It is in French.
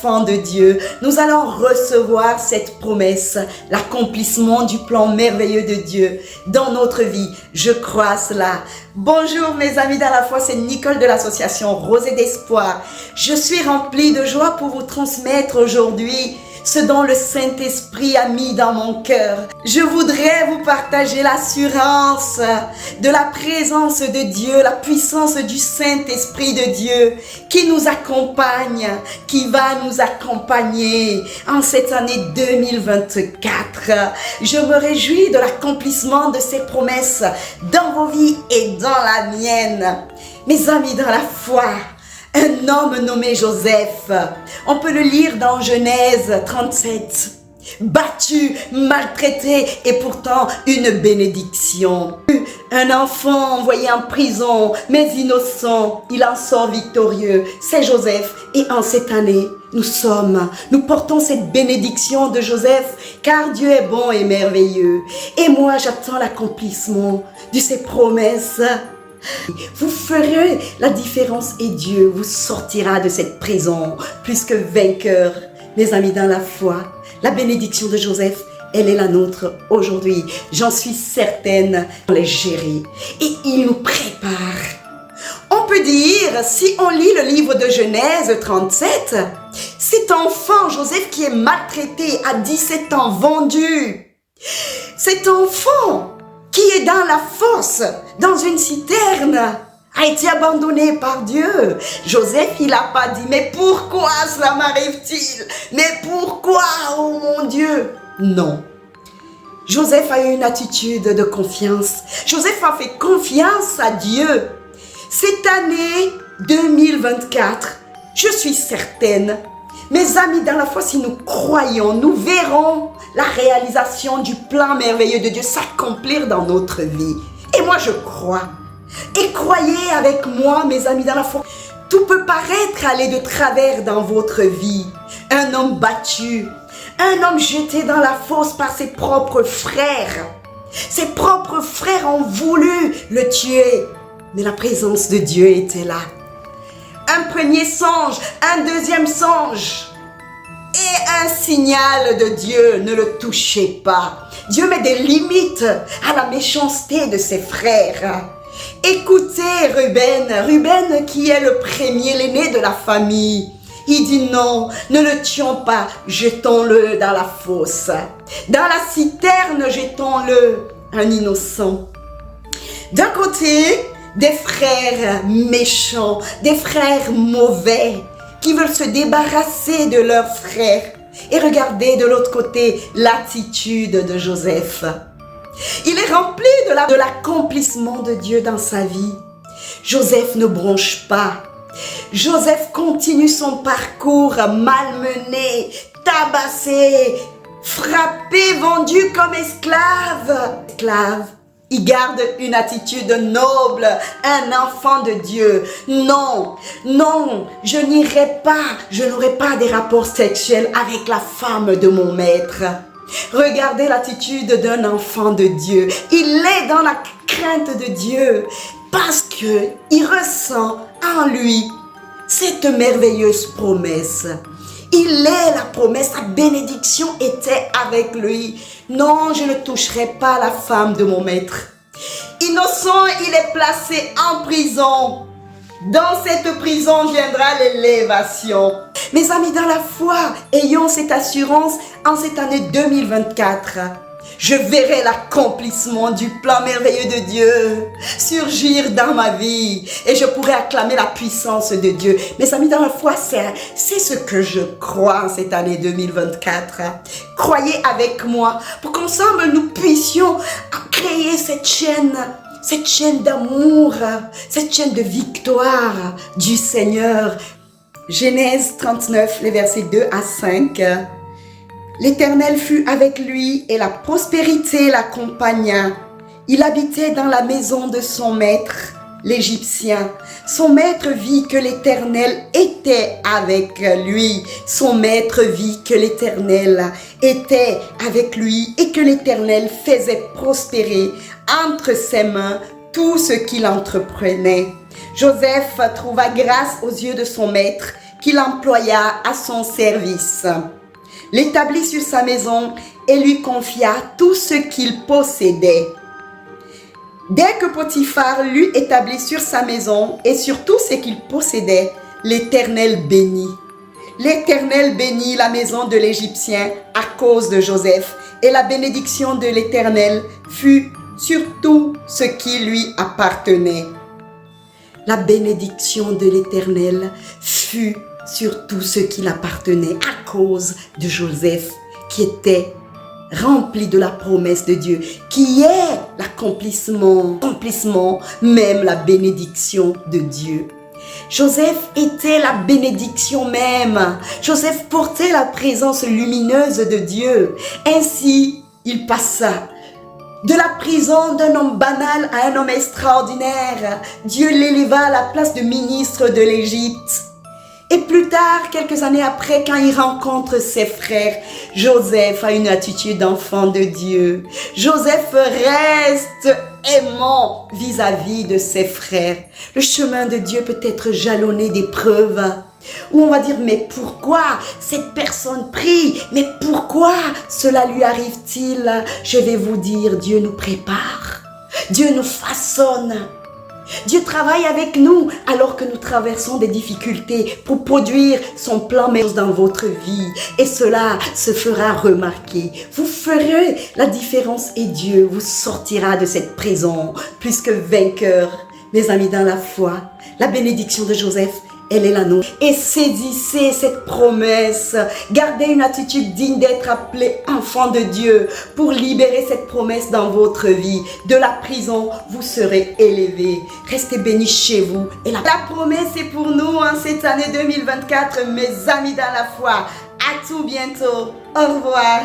enfants de Dieu, nous allons recevoir cette promesse, l'accomplissement du plan merveilleux de Dieu dans notre vie. Je crois cela. Bonjour mes amis dans la foi, c'est Nicole de l'association Rosée d'Espoir. Je suis remplie de joie pour vous transmettre aujourd'hui ce dont le Saint-Esprit a mis dans mon cœur. Je voudrais vous partager l'assurance de la présence de Dieu, la puissance du Saint-Esprit de Dieu qui nous accompagne, qui va nous accompagner en cette année 2024. Je me réjouis de l'accomplissement de ces promesses dans vos vies et dans la mienne. Mes amis dans la foi, un homme nommé Joseph, on peut le lire dans Genèse 37, battu, maltraité et pourtant une bénédiction. Un enfant envoyé en prison, mais innocent, il en sort victorieux. C'est Joseph et en cette année, nous portons cette bénédiction de Joseph car Dieu est bon et merveilleux. Et moi, j'attends l'accomplissement de ses promesses. Vous ferez la différence et Dieu vous sortira de cette prison plus que vainqueur. Mes amis dans la foi, la bénédiction de Joseph, elle est la nôtre aujourd'hui. J'en suis certaine. On les gérer et il nous prépare. On peut dire, si on lit le livre de Genèse 37, cet enfant Joseph qui est maltraité à 17 ans, vendu. Cet enfant qui est dans la fosse, dans une citerne, a été abandonné par Dieu. Joseph, il n'a pas dit, mais pourquoi cela m'arrive-t-il? Mais pourquoi, oh mon Dieu? Non. Joseph a eu une attitude de confiance. Joseph a fait confiance à Dieu. Cette année 2024, je suis certaine, mes amis dans la foi, si nous croyons, nous verrons la réalisation du plan merveilleux de Dieu s'accomplir dans notre vie. Et moi, je crois. Et croyez avec moi, mes amis dans la foi, tout peut paraître aller de travers dans votre vie. Un homme battu, un homme jeté dans la fosse par ses propres frères. Ses propres frères ont voulu le tuer, mais la présence de Dieu était là. Un premier songe, un deuxième songe et un signal de Dieu, ne le touchez pas. Dieu met des limites à la méchanceté de ses frères. Écoutez Ruben qui est le premier, l'aîné de la famille. Il dit non, ne le tuons pas, jetons-le dans la fosse. Dans la citerne, jetons-le, un innocent. D'un côté, des frères méchants, des frères mauvais qui veulent se débarrasser de leurs frères. Et regardez de l'autre côté l'attitude de Joseph. Il est rempli de l'accomplissement de Dieu dans sa vie. Joseph ne bronche pas. Joseph continue son parcours malmené, tabassé, frappé, vendu comme esclave. Il garde une attitude noble, un enfant de Dieu. Non, je n'aurai pas des rapports sexuels avec la femme de mon maître. Regardez l'attitude d'un enfant de Dieu. Il est dans la crainte de Dieu parce qu'il ressent en lui cette merveilleuse promesse. Il est la promesse, la bénédiction était avec lui. Non, je ne toucherai pas la femme de mon maître. Innocent, il est placé en prison. Dans cette prison viendra l'élévation. Mes amis dans la foi, ayons cette assurance en cette année 2024. Je verrai l'accomplissement du plan merveilleux de Dieu surgir dans ma vie et je pourrai acclamer la puissance de Dieu. Mes amis dans la foi, c'est ce que je crois en cette année 2024. Croyez avec moi pour qu'ensemble nous puissions créer cette chaîne d'amour, cette chaîne de victoire du Seigneur. Genèse 39, les versets 2 à 5. L'Éternel fut avec lui et la prospérité l'accompagna. Il habitait dans la maison de son maître, l'Égyptien. Son maître vit que l'Éternel était avec lui. Son maître vit que l'Éternel était avec lui et que l'Éternel faisait prospérer entre ses mains tout ce qu'il entreprenait. Joseph trouva grâce aux yeux de son maître qu'il employa à son service, l'établit sur sa maison et lui confia tout ce qu'il possédait. Dès que Potiphar l'eut établi sur sa maison et sur tout ce qu'il possédait, l'Éternel bénit. L'Éternel bénit la maison de l'Égyptien à cause de Joseph, et la bénédiction de l'Éternel fut sur tout ce qui lui appartenait. La bénédiction de l'Éternel fut sur tout ce qui appartenait à cause de Joseph, qui était rempli de la promesse de Dieu, qui est l'accomplissement, même la bénédiction de Dieu. Joseph était la bénédiction même. Joseph portait la présence lumineuse de Dieu. Ainsi, il passa de la prison d'un homme banal à un homme extraordinaire. Dieu l'éleva à la place de ministre de l'Égypte. Et plus tard, quelques années après, quand il rencontre ses frères, Joseph a une attitude d'enfant de Dieu. Joseph reste aimant vis-à-vis de ses frères. Le chemin de Dieu peut être jalonné d'épreuves, où on va dire, mais pourquoi cette personne prie? Mais pourquoi cela lui arrive-t-il? Je vais vous dire, Dieu nous prépare. Dieu nous façonne. Dieu travaille avec nous alors que nous traversons des difficultés pour produire son plan dans votre vie. Et cela se fera remarquer. Vous ferez la différence et Dieu vous sortira de cette prison plus que vainqueur. Mes amis dans la foi, la bénédiction de Joseph, elle est la nôtre. Et saisissez cette promesse. Gardez une attitude digne d'être appelé enfant de Dieu pour libérer cette promesse dans votre vie. De la prison, vous serez élevé. Restez bénis chez vous. Et la promesse est pour nous en cette année 2024, mes amis dans la foi. À tout bientôt. Au revoir.